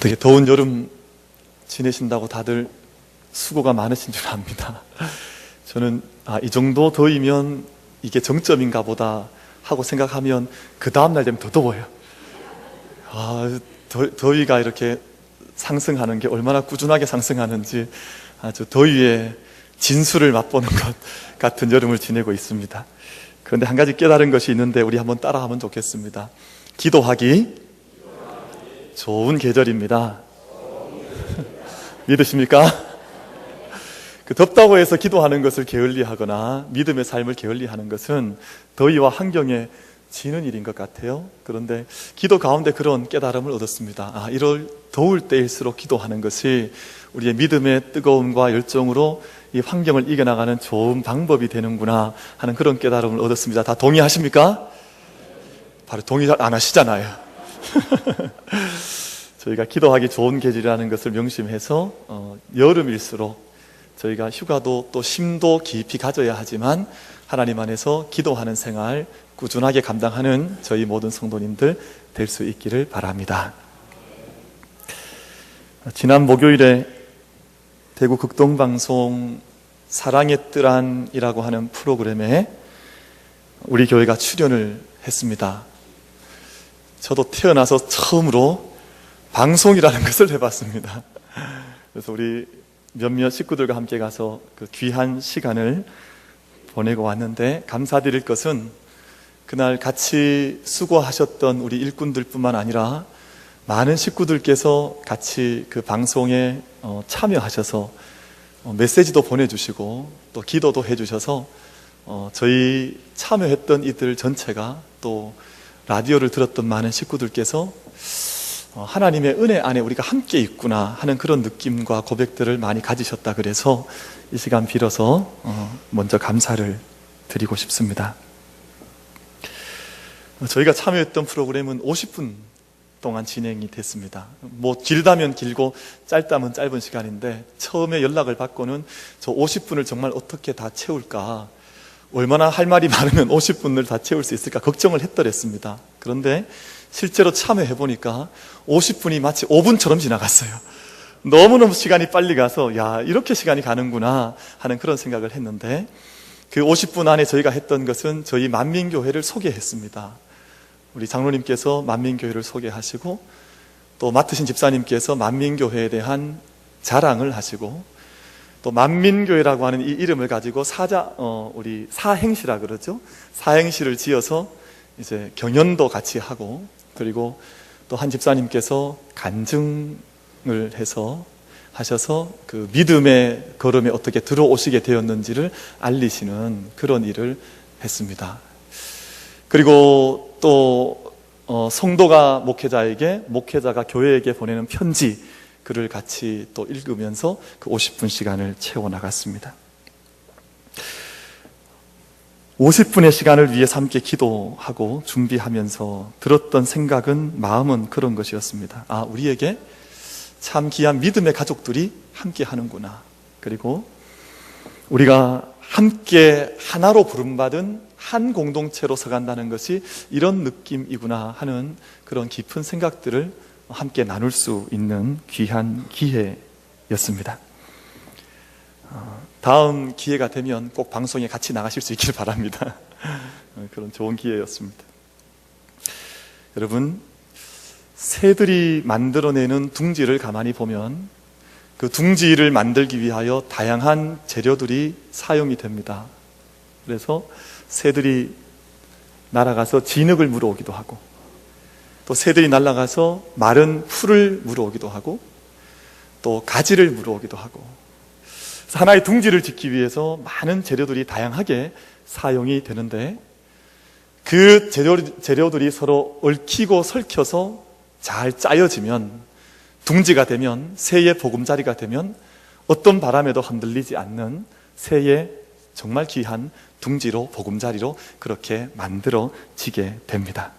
되게 더운 여름 지내신다고 다들 수고가 많으신 줄 압니다. 저는 이 정도 더위면 이게 정점인가 보다 하고 생각하면 그 다음날 되면 더 더워요. 더위가 이렇게 상승하는 게 얼마나 꾸준하게 상승하는지 아주 더위의 진수를 맛보는 것 같은 여름을 지내고 있습니다. 그런데 한 가지 깨달은 것이 있는데 우리 한번 따라하면 좋겠습니다. 기도하기 좋은 계절입니다. 믿으십니까? 덥다고 해서 기도하는 것을 게을리하거나 믿음의 삶을 게을리하는 것은 더위와 환경에 지는 일인 것 같아요. 그런데 기도 가운데 그런 깨달음을 얻었습니다. 이럴 더울 때일수록 기도하는 것이 우리의 믿음의 뜨거움과 열정으로 이 환경을 이겨나가는 좋은 방법이 되는구나 하는 그런 깨달음을 얻었습니다. 다 동의하십니까? 바로 동의 잘 안 하시잖아요. 저희가 기도하기 좋은 계절이라는 것을 명심해서 여름일수록 저희가 휴가도 또 심도 깊이 가져야 하지만 하나님 안에서 기도하는 생활 꾸준하게 감당하는 저희 모든 성도님들 될 수 있기를 바랍니다. 지난 목요일에 대구 극동방송 사랑의 뜰안이라고 하는 프로그램에 우리 교회가 출연을 했습니다. 저도 태어나서 처음으로 방송이라는 것을 해봤습니다. 그래서 우리 몇몇 식구들과 함께 가서 그 귀한 시간을 보내고 왔는데, 감사드릴 것은 그날 같이 수고하셨던 우리 일꾼들 뿐만 아니라 많은 식구들께서 같이 그 방송에 참여하셔서 메시지도 보내주시고 또 기도도 해주셔서 저희 참여했던 이들 전체가 또 라디오를 들었던 많은 식구들께서 하나님의 은혜 안에 우리가 함께 있구나 하는 그런 느낌과 고백들을 많이 가지셨다. 그래서 이 시간 빌어서 먼저 감사를 드리고 싶습니다. 저희가 참여했던 프로그램은 50분 동안 진행이 됐습니다. 길다면 길고 짧다면 짧은 시간인데, 처음에 연락을 받고는 저 50분을 정말 어떻게 다 채울까, 얼마나 할 말이 많으면 50분을 다 채울 수 있을까 걱정을 했더랬습니다. 그런데 실제로 참여해보니까 50분이 마치 5분처럼 지나갔어요. 너무너무 시간이 빨리 가서 이렇게 시간이 가는구나 하는 그런 생각을 했는데, 그 50분 안에 저희가 했던 것은 저희 만민교회를 소개했습니다. 우리 장로님께서 만민교회를 소개하시고 또 맡으신 집사님께서 만민교회에 대한 자랑을 하시고, 또 만민교회라고 하는 이 이름을 가지고 우리 사행시라 그러죠. 사행시를 지어서 이제 경연도 같이 하고, 그리고 또 한 집사님께서 간증을 하셔서 그 믿음의 걸음에 어떻게 들어오시게 되었는지를 알리시는 그런 일을 했습니다. 그리고 또 성도가 목회자에게, 목회자가 교회에게 보내는 편지, 글을 같이 또 읽으면서 그 50분 시간을 채워나갔습니다. 50분의 시간을 위해서 함께 기도하고 준비하면서 들었던 생각은, 마음은 그런 것이었습니다. 우리에게 참 귀한 믿음의 가족들이 함께 하는구나. 그리고 우리가 함께 하나로 부름받은 한 공동체로 서간다는 것이 이런 느낌이구나 하는 그런 깊은 생각들을 함께 나눌 수 있는 귀한 기회였습니다. 다음 기회가 되면 꼭 방송에 같이 나가실 수 있기를 바랍니다. 그런 좋은 기회였습니다. 여러분, 새들이 만들어내는 둥지를 가만히 보면 그 둥지를 만들기 위하여 다양한 재료들이 사용이 됩니다. 그래서 새들이 날아가서 진흙을 물어오기도 하고, 또 새들이 날아가서 마른 풀을 물어오기도 하고, 또 가지를 물어오기도 하고, 하나의 둥지를 짓기 위해서 많은 재료들이 다양하게 사용이 되는데, 그 재료들이 서로 얽히고 설켜서 잘 짜여지면, 둥지가 되면, 새의 보금자리가 되면 어떤 바람에도 흔들리지 않는 새의 정말 귀한 둥지로, 보금자리로 그렇게 만들어지게 됩니다.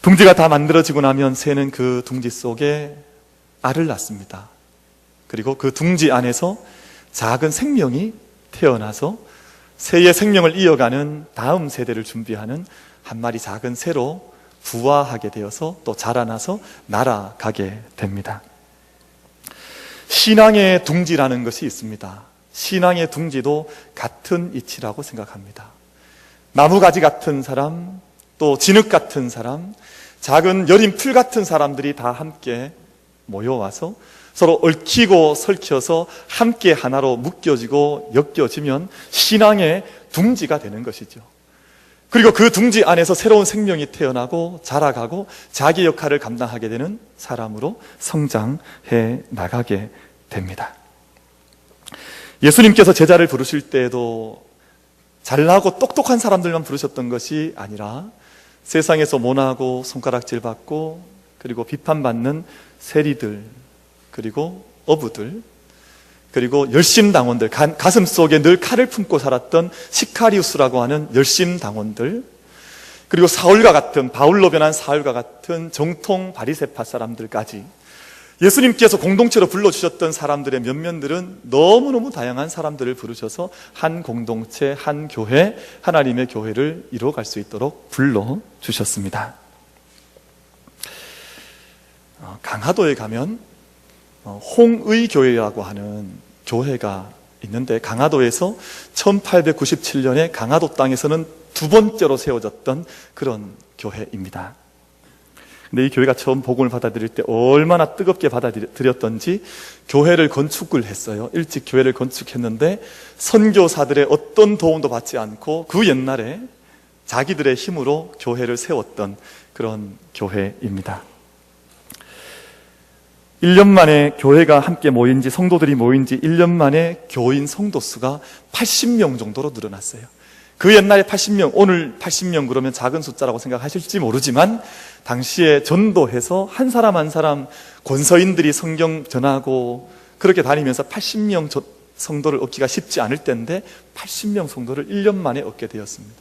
둥지가 다 만들어지고 나면 새는 그 둥지 속에 알을 낳습니다. 그리고 그 둥지 안에서 작은 생명이 태어나서 새의 생명을 이어가는 다음 세대를 준비하는 한 마리 작은 새로 부화하게 되어서 또 자라나서 날아가게 됩니다. 신앙의 둥지라는 것이 있습니다. 신앙의 둥지도 같은 이치라고 생각합니다. 나무가지 같은 사람, 또 진흙 같은 사람, 작은 여린 풀 같은 사람들이 다 함께 모여와서 서로 얽히고 설켜서 함께 하나로 묶여지고 엮여지면 신앙의 둥지가 되는 것이죠. 그리고 그 둥지 안에서 새로운 생명이 태어나고 자라가고 자기 역할을 감당하게 되는 사람으로 성장해 나가게 됩니다. 예수님께서 제자를 부르실 때에도 잘나고 똑똑한 사람들만 부르셨던 것이 아니라 세상에서 모나고 손가락질 받고 그리고 비판받는 세리들, 그리고 어부들, 그리고 열심당원들, 가슴 속에 늘 칼을 품고 살았던 시카리우스라고 하는 열심당원들, 그리고 사울과 같은, 바울로 변한 사울과 같은 정통 바리새파 사람들까지 예수님께서 공동체로 불러주셨던 사람들의 면면들은 너무너무 다양한 사람들을 부르셔서 한 공동체, 한 교회, 하나님의 교회를 이루어갈 수 있도록 불러주셨습니다. 강화도에 가면 홍의교회라고 하는 교회가 있는데, 강화도에서 1897년에 강화도 땅에서는 두 번째로 세워졌던 그런 교회입니다. 근데 이 교회가 처음 복음을 받아들일 때 얼마나 뜨겁게 받아들였던지 교회를 건축을 했어요. 일찍 교회를 건축했는데 선교사들의 어떤 도움도 받지 않고 그 옛날에 자기들의 힘으로 교회를 세웠던 그런 교회입니다. 1년 만에 교회가 함께 모인 지, 성도들이 모인 지 1년 만에 교인 성도 수가 80명 정도로 늘어났어요. 그 옛날에 80명, 오늘 80명 그러면 작은 숫자라고 생각하실지 모르지만 당시에 전도해서 한 사람 한 사람 권서인들이 성경 전하고 그렇게 다니면서 80명 성도를 얻기가 쉽지 않을 때인데 80명 성도를 1년 만에 얻게 되었습니다.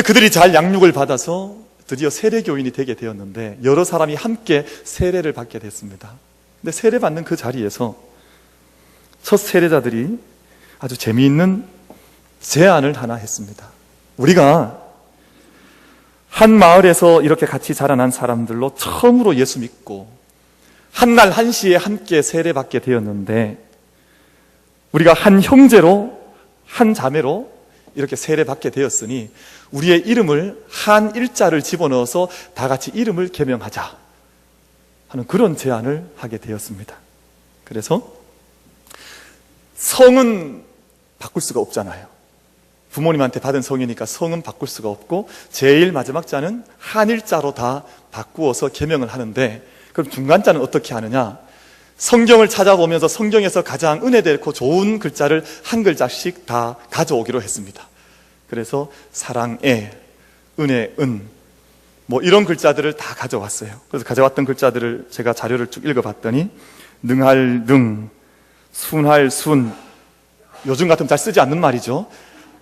그들이 잘 양육을 받아서 드디어 세례교인이 되게 되었는데 여러 사람이 함께 세례를 받게 됐습니다. 근데 세례 받는 그 자리에서 첫 세례자들이 아주 재미있는 제안을 하나 했습니다. 우리가 한 마을에서 이렇게 같이 자라난 사람들로 처음으로 예수 믿고 한날 한시에 함께 세례받게 되었는데 우리가 한 형제로 한 자매로 이렇게 세례받게 되었으니 우리의 이름을 한 일자를 집어넣어서 다 같이 이름을 개명하자 하는 그런 제안을 하게 되었습니다. 그래서 성은 바꿀 수가 없잖아요. 부모님한테 받은 성이니까 성은 바꿀 수가 없고 제일 마지막 자는 한일자로 다 바꾸어서 개명을 하는데 그럼 중간자는 어떻게 하느냐? 성경을 찾아보면서 성경에서 가장 은혜되고 좋은 글자를 한 글자씩 다 가져오기로 했습니다. 그래서 사랑의, 은혜, 은 뭐 이런 글자들을 다 가져왔어요. 그래서 가져왔던 글자들을 제가 자료를 쭉 읽어봤더니 능할 능, 순할 순, 요즘 같으면 잘 쓰지 않는 말이죠.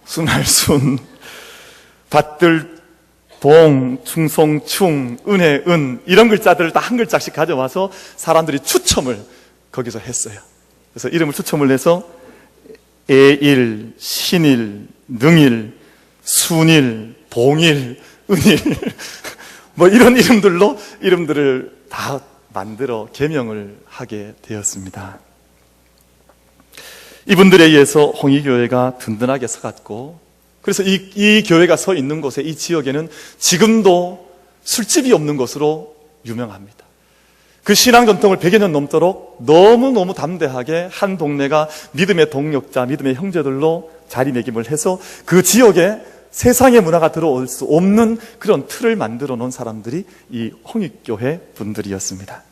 순할 순, 받들 봉, 충성 충, 은혜 은 이런 글자들을 다 한 글자씩 가져와서 사람들이 추첨을 거기서 했어요. 그래서 이름을 추첨을 해서 애일, 신일, 능일, 순일, 봉일, 은일 뭐 이런 이름들을 다 만들어 개명을 하게 되었습니다. 이분들에 의해서 홍익교회가 든든하게 서갔고, 그래서 이 교회가 서 있는 곳에, 이 지역에는 지금도 술집이 없는 것으로 유명합니다. 그 신앙 전통을 100여 년 넘도록 너무너무 담대하게 한 동네가 믿음의 동력자, 믿음의 형제들로 자리매김을 해서 그 지역에 세상의 문화가 들어올 수 없는 그런 틀을 만들어 놓은 사람들이 이 홍익교회 분들이었습니다.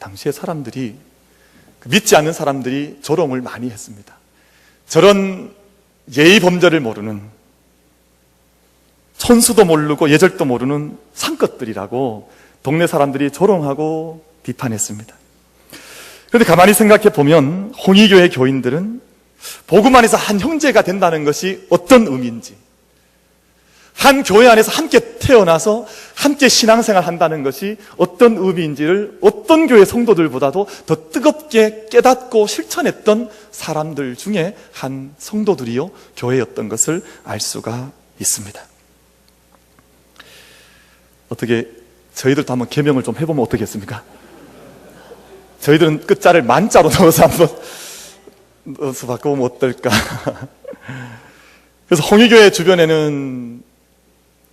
당시에 사람들이, 믿지 않는 사람들이 조롱을 많이 했습니다. 저런 예의 범절을 모르는, 천수도 모르고 예절도 모르는 상것들이라고 동네 사람들이 조롱하고 비판했습니다. 그런데 가만히 생각해 보면 홍익교회 교인들은 복음 안에서 한 형제가 된다는 것이 어떤 의미인지, 한 교회 안에서 함께 태어나서 함께 신앙생활 한다는 것이 어떤 의미인지를 어떤 교회 성도들보다도 더 뜨겁게 깨닫고 실천했던 사람들 중에 한 성도들이요 교회였던 것을 알 수가 있습니다. 어떻게 저희들도 한번 개명을 좀 해보면 어떻겠습니까? 저희들은 끝자를 만자로 넣어서 한번 넣어서 바꿔보면 어떨까? 그래서 홍익교회 주변에는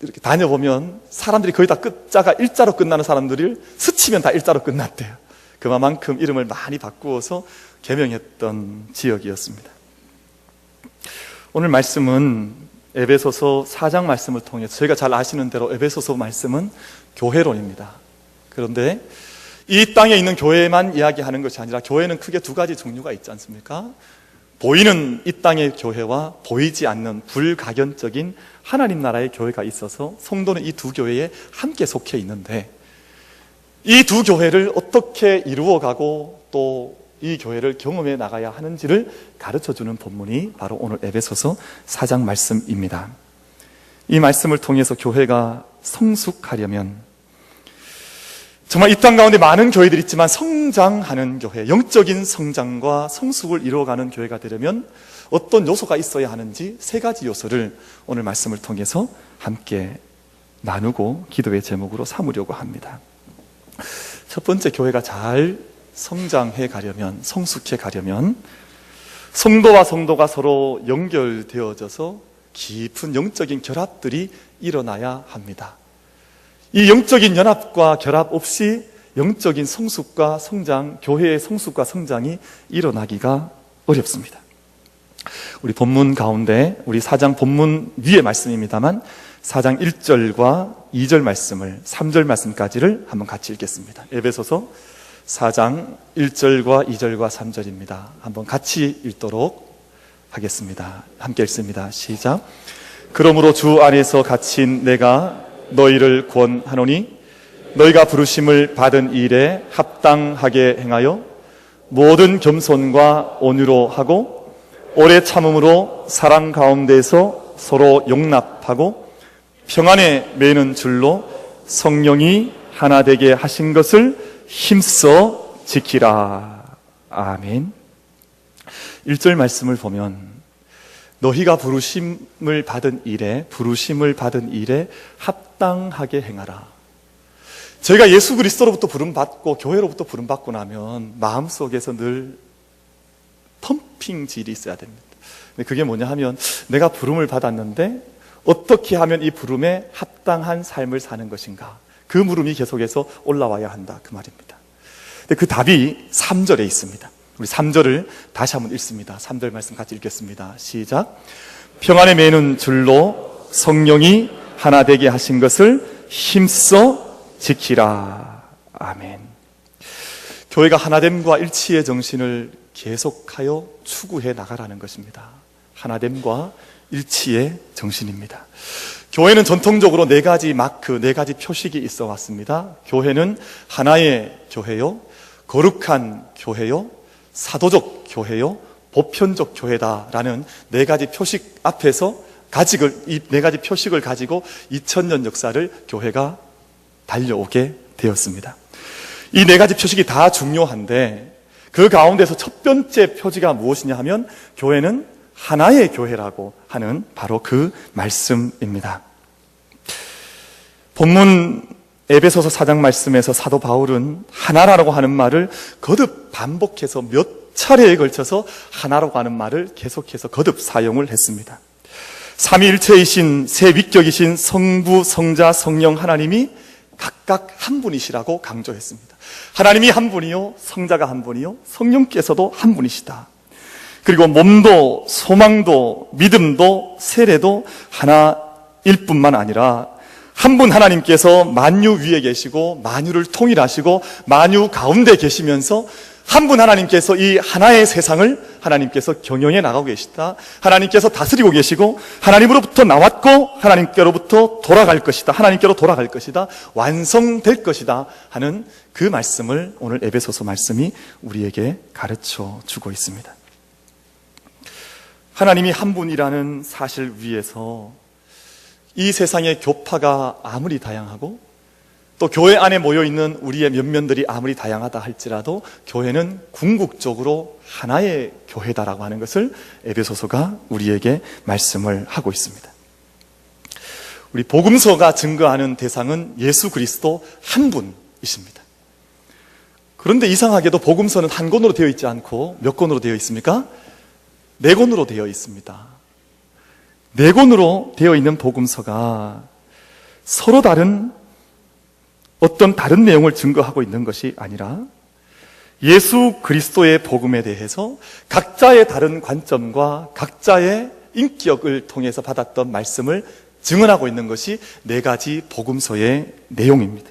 이렇게 다녀보면 사람들이 거의 다 끝자가 일자로 끝나는 사람들을 스치면 다 일자로 끝났대요. 그만큼 이름을 많이 바꾸어서 개명했던 지역이었습니다. 오늘 말씀은 에베소서 4장 말씀을 통해서 저희가 잘 아시는 대로 에베소서 말씀은 교회론입니다. 그런데 이 땅에 있는 교회만 이야기하는 것이 아니라 교회는 크게 두 가지 종류가 있지 않습니까? 보이는 이 땅의 교회와 보이지 않는 불가견적인 하나님 나라의 교회가 있어서 성도는 이 두 교회에 함께 속해 있는데, 이 두 교회를 어떻게 이루어가고 또 이 교회를 경험해 나가야 하는지를 가르쳐주는 본문이 바로 오늘 에베소서 4장 말씀입니다. 이 말씀을 통해서 교회가 성숙하려면, 정말 이 땅 가운데 많은 교회들이 있지만 성장하는 교회, 영적인 성장과 성숙을 이루어가는 교회가 되려면 어떤 요소가 있어야 하는지 세 가지 요소를 오늘 말씀을 통해서 함께 나누고 기도의 제목으로 삼으려고 합니다. 첫 번째, 교회가 잘 성장해 가려면, 성숙해 가려면 성도와 성도가 서로 연결되어져서 깊은 영적인 결합들이 일어나야 합니다. 이 영적인 연합과 결합 없이 영적인 성숙과 성장, 교회의 성숙과 성장이 일어나기가 어렵습니다. 우리 본문 가운데, 우리 4장 본문 위의 말씀입니다만 4장 1절과 2절 말씀을, 3절 말씀까지를 한번 같이 읽겠습니다. 에베소서 4장 1절과 2절과 3절입니다. 한번 같이 읽도록 하겠습니다. 함께 읽습니다. 시작. 그러므로 주 안에서 갇힌 내가 너희를 권하노니 너희가 부르심을 받은 일에 합당하게 행하여 모든 겸손과 온유로 하고 오래 참음으로 사랑 가운데서 서로 용납하고 평안에 매는 줄로 성령이 하나 되게 하신 것을 힘써 지키라. 아멘. 1절 말씀을 보면 너희가 부르심을 받은 일에 합당하게 행하라. 저희가 예수 그리스도로부터 부름받고 교회로부터 부름받고 나면 마음속에서 늘 펌핑질이 있어야 됩니다. 그게 뭐냐 하면 내가 부름을 받았는데 어떻게 하면 이 부름에 합당한 삶을 사는 것인가, 그 물음이 계속해서 올라와야 한다, 그 말입니다. 근데 그 답이 3절에 있습니다. 우리 3절을 다시 한번 읽습니다. 3절 말씀 같이 읽겠습니다. 시작. 평안에 매는 줄로 성령이 하나 되게 하신 것을 힘써 지키라. 아멘. 교회가 하나됨과 일치의 정신을 계속하여 추구해 나가라는 것입니다. 하나됨과 일치의 정신입니다. 교회는 전통적으로 네 가지 마크, 네 가지 표식이 있어 왔습니다. 교회는 하나의 교회요, 거룩한 교회요, 사도적 교회요, 보편적 교회다라는 네 가지 표식 앞에서 이 네 가지 표식을 가지고 2000년 역사를 교회가 달려오게 되었습니다. 이 네 가지 표식이 다 중요한데 그 가운데서 첫 번째 표지가 무엇이냐 하면 교회는 하나의 교회라고 하는 바로 그 말씀입니다. 본문 에베소서 4장 말씀에서 사도 바울은 하나라고 하는 말을 거듭 반복해서 몇 차례에 걸쳐서 하나라고 하는 말을 계속해서 거듭 사용을 했습니다. 삼위일체이신 세 위격이신 성부, 성자, 성령 하나님이 각각 한 분이시라고 강조했습니다. 하나님이 한 분이요, 성자가 한 분이요, 성령께서도 한 분이시다. 그리고 몸도 소망도 믿음도 세례도 하나일 뿐만 아니라 한 분 하나님께서 만유 위에 계시고 만유를 통일하시고 만유 가운데 계시면서 한 분 하나님께서 이 하나의 세상을 하나님께서 경영해 나가고 계시다. 하나님께서 다스리고 계시고 하나님으로부터 나왔고 하나님께로부터 돌아갈 것이다. 하나님께로 돌아갈 것이다. 완성될 것이다 하는 그 말씀을 오늘 에베소서 말씀이 우리에게 가르쳐 주고 있습니다. 하나님이 한 분이라는 사실 위에서 이 세상의 교파가 아무리 다양하고 또 교회 안에 모여있는 우리의 면면들이 아무리 다양하다 할지라도 교회는 궁극적으로 하나의 교회다라고 하는 것을 에베소서가 우리에게 말씀을 하고 있습니다. 우리 복음서가 증거하는 대상은 예수 그리스도 한 분이십니다. 그런데 이상하게도 복음서는 한 권으로 되어 있지 않고 몇 권으로 되어 있습니까? 네 권으로 되어 있습니다. 네 권으로 되어 있는 복음서가 서로 다른 어떤 다른 내용을 증거하고 있는 것이 아니라 예수 그리스도의 복음에 대해서 각자의 다른 관점과 각자의 인격을 통해서 받았던 말씀을 증언하고 있는 것이 네 가지 복음서의 내용입니다.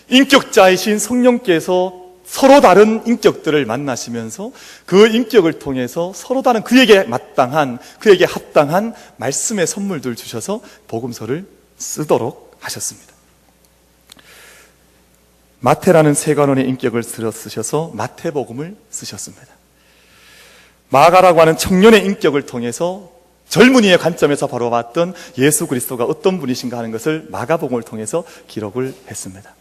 인격자이신 성령께서 서로 다른 인격들을 만나시면서 그 인격을 통해서 서로 다른 그에게 마땅한, 그에게 합당한 말씀의 선물들 주셔서 복음서를 쓰도록 하셨습니다. 마태라는 세관원의 인격을 쓰셔서 마태복음을 쓰셨습니다. 마가라고 하는 청년의 인격을 통해서 젊은이의 관점에서 바라봤던 예수 그리스도가 어떤 분이신가 하는 것을 마가복음을 통해서 기록을 했습니다.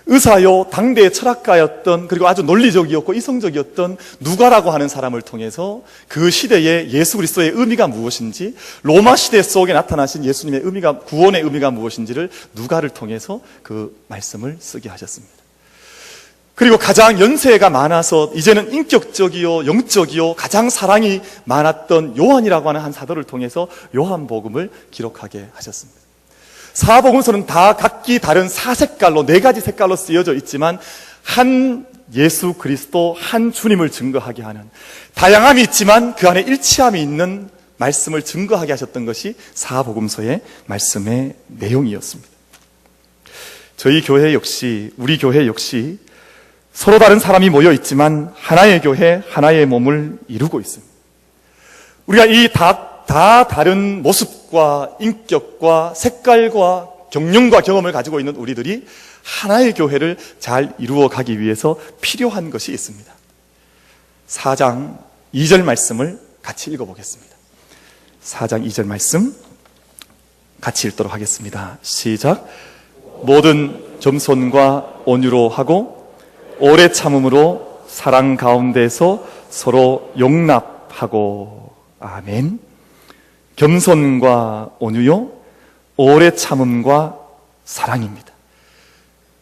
의사요, 당대의 철학가였던, 그리고 아주 논리적이었고 이성적이었던 누가라고 하는 사람을 통해서 그 시대의 예수 그리스도의 의미가 무엇인지, 로마 시대 속에 나타나신 예수님의 의미가, 구원의 의미가 무엇인지를 누가를 통해서 그 말씀을 쓰게 하셨습니다. 그리고 가장 연세가 많아서 이제는 인격적이요 영적이요 가장 사랑이 많았던 요한이라고 하는 한 사도를 통해서 요한복음을 기록하게 하셨습니다. 사복음서는 다 각기 다른 사색깔로, 네 가지 색깔로 쓰여져 있지만 한 예수 그리스도, 한 주님을 증거하게 하는, 다양함이 있지만 그 안에 일치함이 있는 말씀을 증거하게 하셨던 것이 사복음서의 말씀의 내용이었습니다. 저희 교회 역시, 우리 교회 역시 서로 다른 사람이 모여 있지만 하나의 교회, 하나의 몸을 이루고 있습니다. 우리가 이 다 다른 모습과 인격과 색깔과 경륜과 경험을 가지고 있는 우리들이 하나의 교회를 잘 이루어 가기 위해서 필요한 것이 있습니다. 4장 2절 말씀을 같이 읽어보겠습니다. 4장 2절 말씀 같이 읽도록 하겠습니다. 시작. 모든 겸손과 온유로 하고 오래 참음으로 사랑 가운데서 서로 용납하고. 아멘. 겸손과 온유요, 오래 참음과 사랑입니다.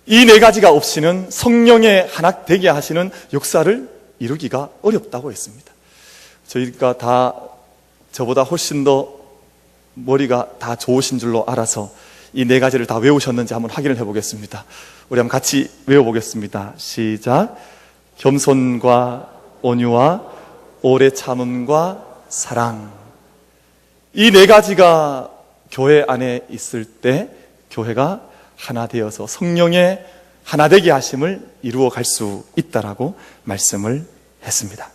이 네 가지가 없이는 성령의 하나 되게 하시는 역사를 이루기가 어렵다고 했습니다. 저희가 다 저보다 훨씬 더 머리가 다 좋으신 줄로 알아서 이 네 가지를 다 외우셨는지 한번 확인을 해보겠습니다. 우리 한번 같이 외워보겠습니다. 시작. 겸손과 온유와 오래 참음과 사랑. 이 네 가지가 교회 안에 있을 때 교회가 하나 되어서 성령의 하나 되게 하심을 이루어 갈 수 있다라고 말씀을 했습니다.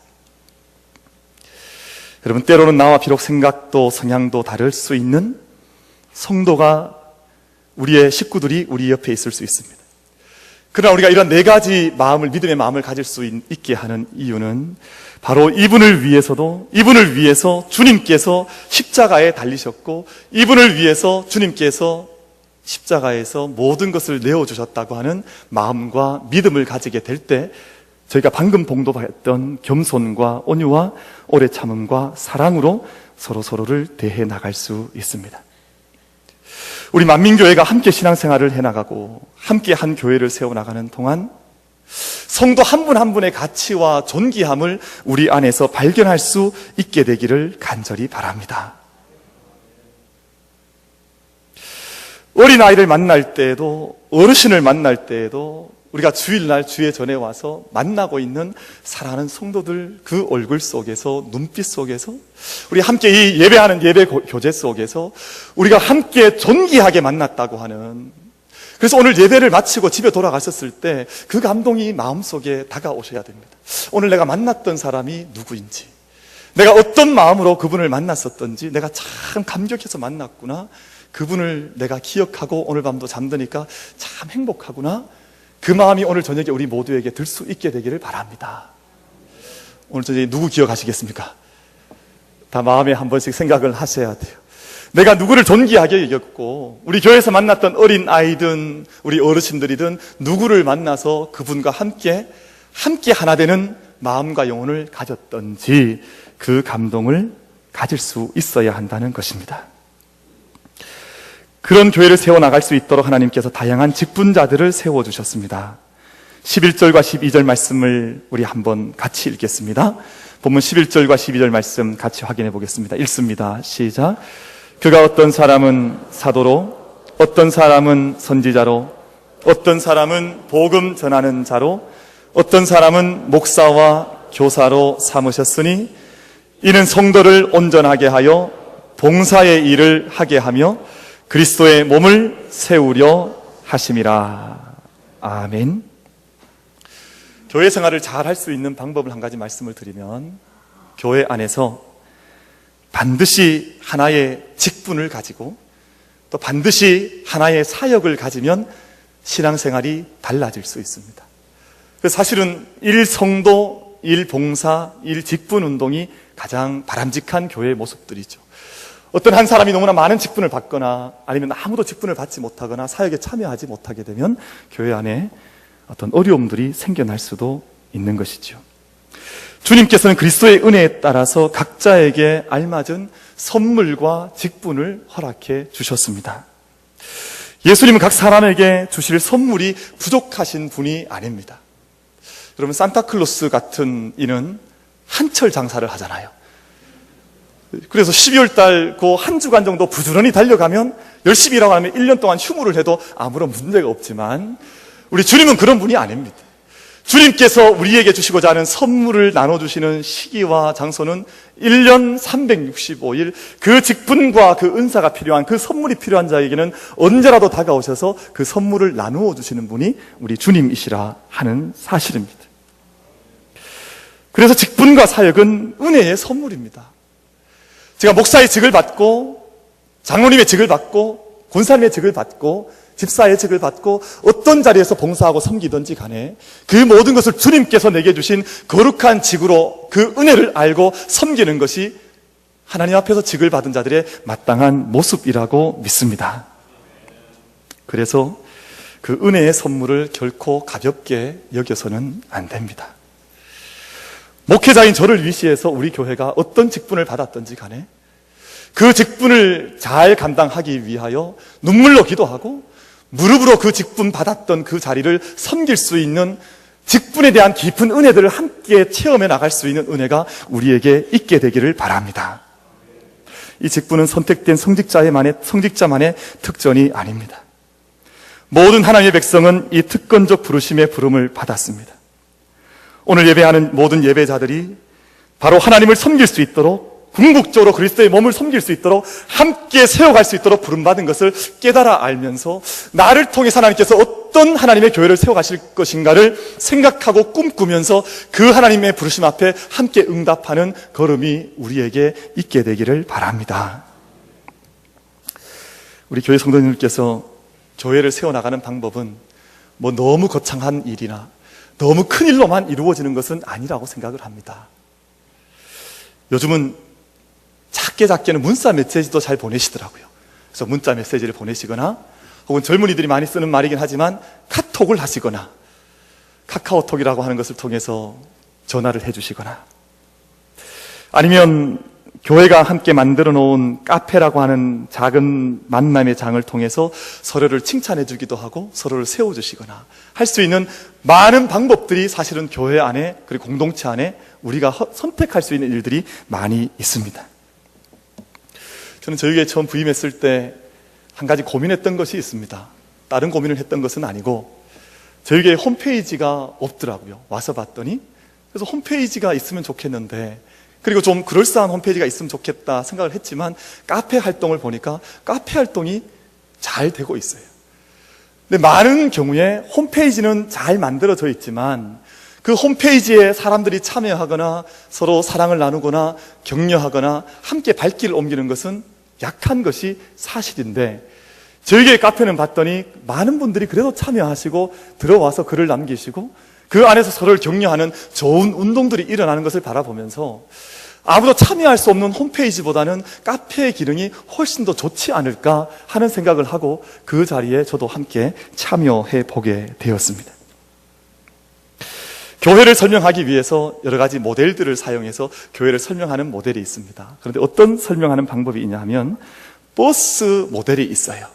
여러분, 때로는 나와 비록 생각도 성향도 다를 수 있는 성도가, 우리의 식구들이 우리 옆에 있을 수 있습니다. 그러나 우리가 이런 네 가지 마음을, 믿음의 마음을 가질 수 있게 하는 이유는 바로 이분을 위해서 주님께서 십자가에 달리셨고, 이분을 위해서 주님께서 십자가에서 모든 것을 내어주셨다고 하는 마음과 믿음을 가지게 될 때 저희가 방금 봉독했던 겸손과 온유와 오래 참음과 사랑으로 서로를 대해 나갈 수 있습니다. 우리 만민교회가 함께 신앙생활을 해나가고 함께 한 교회를 세워나가는 동안 성도 한 분 한 분의 가치와 존귀함을 우리 안에서 발견할 수 있게 되기를 간절히 바랍니다. 어린아이를 만날 때에도, 어르신을 만날 때에도 우리가 주일날 주의 전에 와서 만나고 있는 사랑하는 성도들 그 얼굴 속에서, 눈빛 속에서, 우리 함께 이 예배하는 예배 교제 속에서 우리가 함께 존귀하게 만났다고 하는, 그래서 오늘 예배를 마치고 집에 돌아가셨을 때 그 감동이 마음속에 다가오셔야 됩니다. 오늘 내가 만났던 사람이 누구인지, 내가 어떤 마음으로 그분을 만났었던지, 내가 참 감격해서 만났구나, 그분을 내가 기억하고 오늘 밤도 잠드니까 참 행복하구나, 그 마음이 오늘 저녁에 우리 모두에게 들 수 있게 되기를 바랍니다. 오늘 저녁에 누구 기억하시겠습니까? 다 마음에 한 번씩 생각을 하셔야 돼요. 내가 누구를 존귀하게 여겼고, 우리 교회에서 만났던 어린 아이든 우리 어르신들이든 누구를 만나서 그분과 함께 하나 되는 마음과 영혼을 가졌던지 그 감동을 가질 수 있어야 한다는 것입니다. 그런 교회를 세워나갈 수 있도록 하나님께서 다양한 직분자들을 세워주셨습니다. 11절과 12절 말씀을 우리 한번 같이 읽겠습니다. 본문 11절과 12절 말씀 같이 확인해 보겠습니다. 읽습니다. 시작. 그가 어떤 사람은 사도로, 어떤 사람은 선지자로, 어떤 사람은 복음 전하는 자로, 어떤 사람은 목사와 교사로 삼으셨으니 이는 성도를 온전하게 하여 봉사의 일을 하게 하며 그리스도의 몸을 세우려 하심이라. 아멘. 교회 생활을 잘 할 수 있는 방법을 한 가지 말씀을 드리면, 교회 안에서 반드시 하나의 직분을 가지고 또 반드시 하나의 사역을 가지면 신앙생활이 달라질 수 있습니다. 그래서 사실은 일성도, 일봉사, 일직분운동이 가장 바람직한 교회의 모습들이죠. 어떤 한 사람이 너무나 많은 직분을 받거나 아니면 아무도 직분을 받지 못하거나 사역에 참여하지 못하게 되면 교회 안에 어떤 어려움들이 생겨날 수도 있는 것이죠. 주님께서는 그리스도의 은혜에 따라서 각자에게 알맞은 선물과 직분을 허락해 주셨습니다. 예수님은 각 사람에게 주실 선물이 부족하신 분이 아닙니다. 여러분, 산타클로스 같은 이는 한철 장사를 하잖아요. 그래서 12월 달 그 한 주간 정도 부지런히 달려가면, 열심히 일하고 하면 1년 동안 휴무를 해도 아무런 문제가 없지만 우리 주님은 그런 분이 아닙니다. 주님께서 우리에게 주시고자 하는 선물을 나눠주시는 시기와 장소는 1년 365일 그 직분과 그 은사가 필요한, 그 선물이 필요한 자에게는 언제라도 다가오셔서 그 선물을 나누어 주시는 분이 우리 주님이시라 하는 사실입니다. 그래서 직분과 사역은 은혜의 선물입니다. 제가 목사의 직을 받고 장로님의 직을 받고 권사님의 직을 받고 집사의 직을 받고 어떤 자리에서 봉사하고 섬기든지 간에 그 모든 것을 주님께서 내게 주신 거룩한 직으로 그 은혜를 알고 섬기는 것이 하나님 앞에서 직을 받은 자들의 마땅한 모습이라고 믿습니다. 그래서 그 은혜의 선물을 결코 가볍게 여겨서는 안 됩니다. 목회자인 저를 위시해서 우리 교회가 어떤 직분을 받았든지 간에 그 직분을 잘 감당하기 위하여 눈물로 기도하고 무릎으로 그 직분 받았던 그 자리를 섬길 수 있는 직분에 대한 깊은 은혜들을 함께 체험해 나갈 수 있는 은혜가 우리에게 있게 되기를 바랍니다. 이 직분은 선택된 성직자만의 특전이 아닙니다. 모든 하나님의 백성은 이 특권적 부르심의 부름을 받았습니다. 오늘 예배하는 모든 예배자들이 바로 하나님을 섬길 수 있도록, 궁극적으로 그리스도의 몸을 섬길 수 있도록, 함께 세워갈 수 있도록 부름받은 것을 깨달아 알면서 나를 통해서 하나님께서 어떤 하나님의 교회를 세워가실 것인가를 생각하고 꿈꾸면서 그 하나님의 부르심 앞에 함께 응답하는 걸음이 우리에게 있게 되기를 바랍니다. 우리 교회 성도님들께서 교회를 세워나가는 방법은 뭐 너무 거창한 일이나 너무 큰 일로만 이루어지는 것은 아니라고 생각을 합니다. 요즘은 작게는 문자 메시지도 잘 보내시더라고요. 그래서 문자 메시지를 보내시거나, 혹은 젊은이들이 많이 쓰는 말이긴 하지만 카톡을 하시거나, 카카오톡이라고 하는 것을 통해서 전화를 해주시거나, 아니면 교회가 함께 만들어 놓은 카페라고 하는 작은 만남의 장을 통해서 서로를 칭찬해 주기도 하고 서로를 세워주시거나 할 수 있는 많은 방법들이 사실은 교회 안에, 그리고 공동체 안에 우리가 선택할 수 있는 일들이 많이 있습니다. 저는 저희 교회에 처음 부임했을 때 한 가지 고민했던 것이 있습니다. 다른 고민을 했던 것은 아니고, 저희 교회 홈페이지가 없더라고요. 와서 봤더니. 그래서 홈페이지가 있으면 좋겠는데, 그리고 좀 그럴싸한 홈페이지가 있으면 좋겠다 생각을 했지만, 카페 활동을 보니까 카페 활동이 잘 되고 있어요. 근데 많은 경우에 홈페이지는 잘 만들어져 있지만 그 홈페이지에 사람들이 참여하거나 서로 사랑을 나누거나 격려하거나 함께 발길을 옮기는 것은 약한 것이 사실인데, 저희 교회 카페는 봤더니 많은 분들이 그래도 참여하시고 들어와서 글을 남기시고 그 안에서 서로를 격려하는 좋은 운동들이 일어나는 것을 바라보면서 아무도 참여할 수 없는 홈페이지보다는 카페의 기능이 훨씬 더 좋지 않을까 하는 생각을 하고 그 자리에 저도 함께 참여해 보게 되었습니다. 교회를 설명하기 위해서 여러 가지 모델들을 사용해서 교회를 설명하는 모델이 있습니다. 그런데 어떤 설명하는 방법이 있냐 하면 버스 모델이 있어요.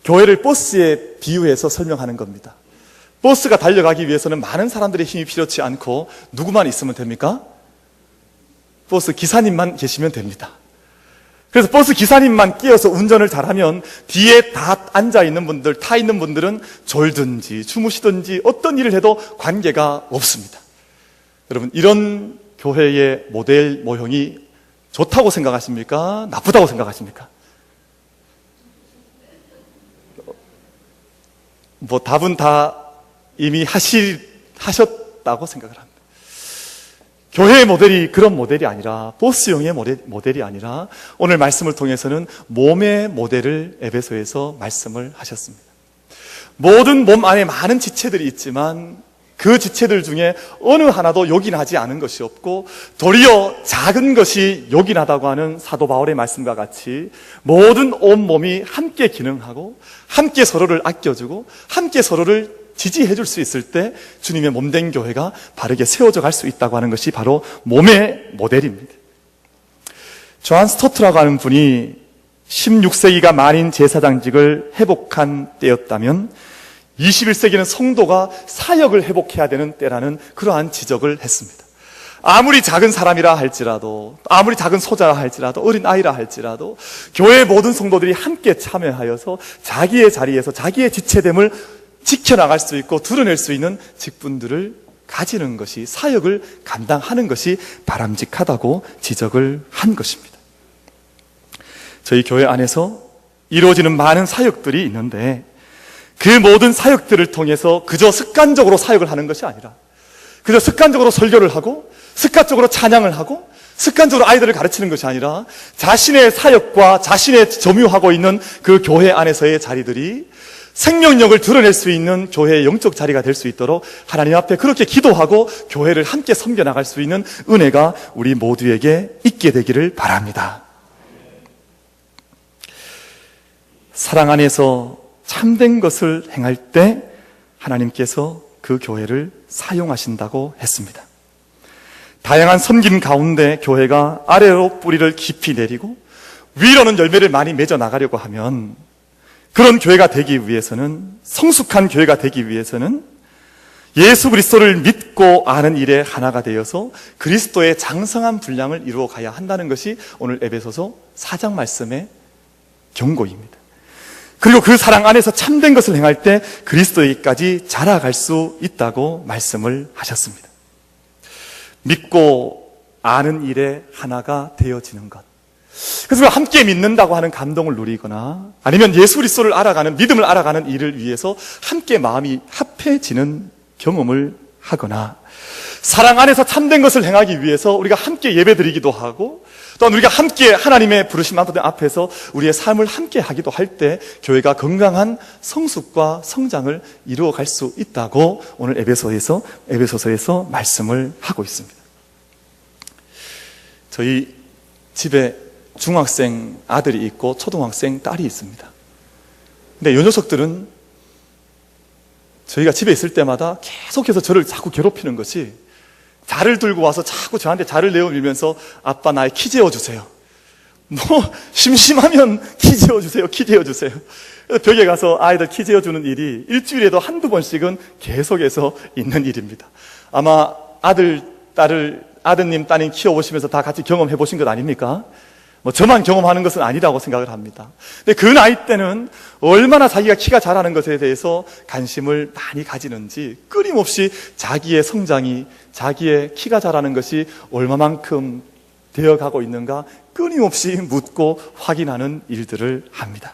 교회를 버스에 비유해서 설명하는 겁니다. 버스가 달려가기 위해서는 많은 사람들의 힘이 필요치 않고 누구만 있으면 됩니까? 버스 기사님만 계시면 됩니다. 그래서 버스 기사님만 끼어서 운전을 잘하면 뒤에 다 앉아있는 분들, 타 있는 분들은 졸든지 주무시든지 어떤 일을 해도 관계가 없습니다. 여러분, 이런 교회의 모델 모형이 좋다고 생각하십니까? 나쁘다고 생각하십니까? 답은 다 이미 하셨다고 생각을 합니다. 교회의 모델이 그런 모델이 아니라, 보스형의 모델이 아니라 오늘 말씀을 통해서는 몸의 모델을 에베소에서 말씀을 하셨습니다. 모든 몸 안에 많은 지체들이 있지만 그 지체들 중에 어느 하나도 요긴하지 않은 것이 없고 도리어 작은 것이 요긴하다고 하는 사도 바울의 말씀과 같이 모든 온몸이 함께 기능하고 함께 서로를 아껴주고 함께 서로를 지지해 줄 수 있을 때 주님의 몸된 교회가 바르게 세워져 갈 수 있다고 하는 것이 바로 몸의 모델입니다. 존 스토트라고 하는 분이 16세기가 만인 제사장직을 회복한 때였다면 21세기는 성도가 사역을 회복해야 되는 때라는 그러한 지적을 했습니다. 아무리 작은 사람이라 할지라도, 아무리 작은 소자라 할지라도, 어린 아이라 할지라도 교회의 모든 성도들이 함께 참여하여서 자기의 자리에서 자기의 지체됨을 지켜나갈 수 있고 드러낼 수 있는 직분들을 가지는 것이, 사역을 감당하는 것이 바람직하다고 지적을 한 것입니다. 저희 교회 안에서 이루어지는 많은 사역들이 있는데 그 모든 사역들을 통해서 그저 습관적으로 사역을 하는 것이 아니라 그저 습관적으로 설교를 하고 습관적으로 찬양을 하고 습관적으로 아이들을 가르치는 것이 아니라 자신의 사역과 자신의 점유하고 있는 그 교회 안에서의 자리들이 생명력을 드러낼 수 있는 교회의 영적 자리가 될 수 있도록 하나님 앞에 그렇게 기도하고 교회를 함께 섬겨나갈 수 있는 은혜가 우리 모두에게 있게 되기를 바랍니다. 사랑 안에서 참된 것을 행할 때 하나님께서 그 교회를 사용하신다고 했습니다. 다양한 섬김 가운데 교회가 아래로 뿌리를 깊이 내리고 위로는 열매를 많이 맺어 나가려고 하면 그런 교회가 되기 위해서는, 성숙한 교회가 되기 위해서는 예수 그리스도를 믿고 아는 일에 하나가 되어서 그리스도의 장성한 분량을 이루어 가야 한다는 것이 오늘 에베소서 4장 말씀의 경고입니다. 그리고 그 사랑 안에서 참된 것을 행할 때 그리스도에게까지 자라갈 수 있다고 말씀을 하셨습니다. 믿고 아는 일에 하나가 되어지는 것. 그래서 함께 믿는다고 하는 감동을 누리거나 아니면 예수 그리스도를 알아가는, 믿음을 알아가는 일을 위해서 함께 마음이 합해지는 경험을 하거나 사랑 안에서 참된 것을 행하기 위해서 우리가 함께 예배드리기도 하고 또한 우리가 함께 하나님의 부르심 앞에서 우리의 삶을 함께 하기도 할 때 교회가 건강한 성숙과 성장을 이루어갈 수 있다고 오늘 에베소서에서 말씀을 하고 있습니다. 저희 집에 중학생 아들이 있고 초등학생 딸이 있습니다. 근데 이 녀석들은 저희가 집에 있을 때마다 계속해서 저를 자꾸 괴롭히는 것이, 자를 들고 와서 자꾸 저한테 자를 내어밀면서 아빠 나의 키 재워주세요. 심심하면 키 재워주세요. 키 재워주세요. 벽에 가서 아이들 키 재워주는 일이 일주일에도 한두 번씩은 계속해서 있는 일입니다. 아마 아드님, 따님 키워보시면서 다 같이 경험해 보신 것 아닙니까? 저만 경험하는 것은 아니라고 생각을 합니다. 근데 그 나이 때는 얼마나 자기가 키가 자라는 것에 대해서 관심을 많이 가지는지 끊임없이 자기의 성장이, 자기의 키가 자라는 것이 얼마만큼 되어가고 있는가 끊임없이 묻고 확인하는 일들을 합니다.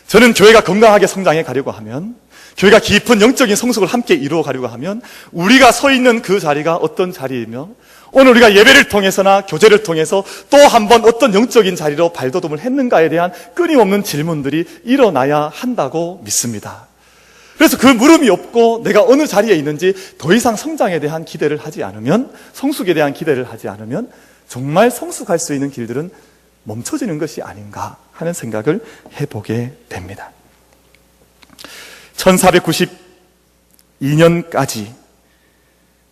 저는 교회가 건강하게 성장해 가려고 하면, 교회가 깊은 영적인 성숙을 함께 이루어 가려고 하면 우리가 서 있는 그 자리가 어떤 자리이며 오늘 우리가 예배를 통해서나 교제를 통해서 또 한 번 어떤 영적인 자리로 발돋움을 했는가에 대한 끊임없는 질문들이 일어나야 한다고 믿습니다. 그래서 그 물음이 없고 내가 어느 자리에 있는지 더 이상 성장에 대한 기대를 하지 않으면, 성숙에 대한 기대를 하지 않으면 정말 성숙할 수 있는 길들은 멈춰지는 것이 아닌가 하는 생각을 해보게 됩니다. 1492년까지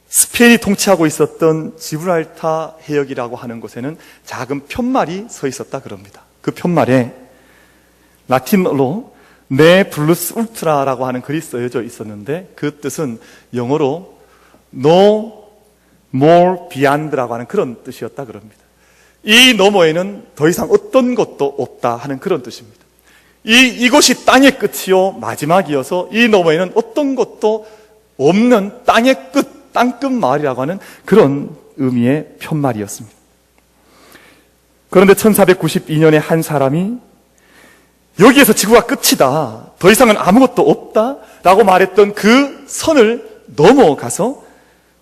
스페인이 통치하고 있었던 지브랄타 해역이라고 하는 곳에는 작은 편말이 서 있었다 그럽니다. 그 편말에 라틴어로 네 플러스 울트라라고 하는 글이 써져 있었는데 그 뜻은 영어로 no more beyond라고 하는 그런 뜻이었다 그럽니다. 이 너머에는 더 이상 어떤 것도 없다 하는 그런 뜻입니다. 이곳이 땅의 끝이요 마지막이어서 이 너머에는 어떤 것도 없는 땅의 끝, 땅끝 마을이라고 하는 그런 의미의 편말이었습니다. 그런데 1492년에 한 사람이 여기에서 지구가 끝이다, 더 이상은 아무것도 없다 라고 말했던 그 선을 넘어가서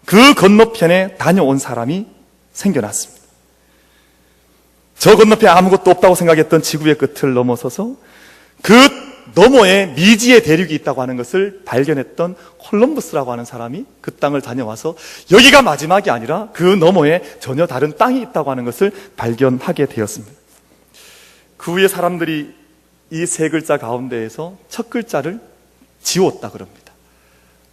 그 건너편에 다녀온 사람이 생겨났습니다. 저 건너편에 아무것도 없다고 생각했던 지구의 끝을 넘어서서 그 너머에 미지의 대륙이 있다고 하는 것을 발견했던 콜럼버스라고 하는 사람이 그 땅을 다녀와서 여기가 마지막이 아니라 그 너머에 전혀 다른 땅이 있다고 하는 것을 발견하게 되었습니다. 그 후에 사람들이 이 세 글자 가운데에서 첫 글자를 지웠다 그럽니다.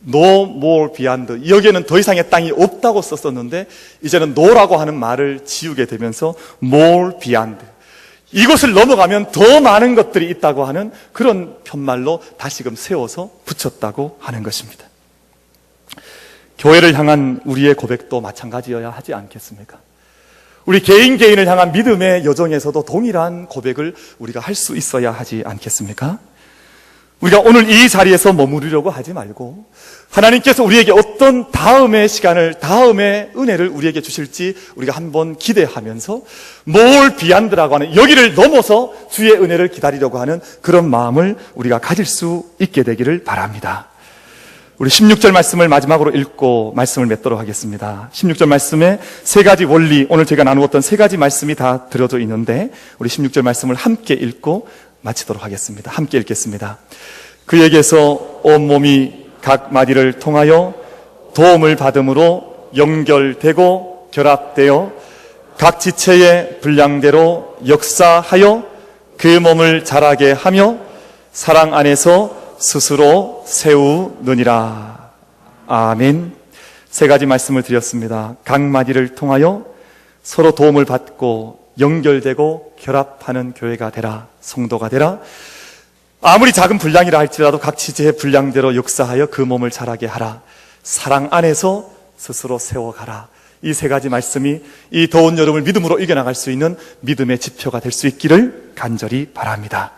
No more beyond. 여기에는 더 이상의 땅이 없다고 썼었는데 이제는 no라고 하는 말을 지우게 되면서 more beyond. 이곳을 넘어가면 더 많은 것들이 있다고 하는 그런 편말로 다시금 세워서 붙였다고 하는 것입니다. 교회를 향한 우리의 고백도 마찬가지여야 하지 않겠습니까? 우리 개인을 향한 믿음의 여정에서도 동일한 고백을 우리가 할 수 있어야 하지 않겠습니까? 우리가 오늘 이 자리에서 머무르려고 하지 말고 하나님께서 우리에게 어떤 다음의 시간을, 다음의 은혜를 우리에게 주실지 우리가 한번 기대하면서 more beyond라고 하는 여기를 넘어서 주의 은혜를 기다리려고 하는 그런 마음을 우리가 가질 수 있게 되기를 바랍니다. 우리 16절 말씀을 마지막으로 읽고 말씀을 맺도록 하겠습니다. 16절 말씀에 세 가지 원리, 오늘 제가 나누었던 세 가지 말씀이 다 들어져 있는데 우리 16절 말씀을 함께 읽고 마치도록 하겠습니다. 함께 읽겠습니다. 그에게서 온몸이 각 마디를 통하여 도움을 받음으로 연결되고 결합되어 각 지체의 분량대로 역사하여 그 몸을 자라게 하며 사랑 안에서 스스로 세우느니라. 아멘. 세 가지 말씀을 드렸습니다. 각 마디를 통하여 서로 도움을 받고 연결되고 결합하는 교회가 되라, 성도가 되라. 아무리 작은 분량이라 할지라도 각 지체의 분량대로 역사하여 그 몸을 자라게 하라. 사랑 안에서 스스로 세워가라. 이 세 가지 말씀이 이 더운 여름을 믿음으로 이겨나갈 수 있는 믿음의 지표가 될 수 있기를 간절히 바랍니다.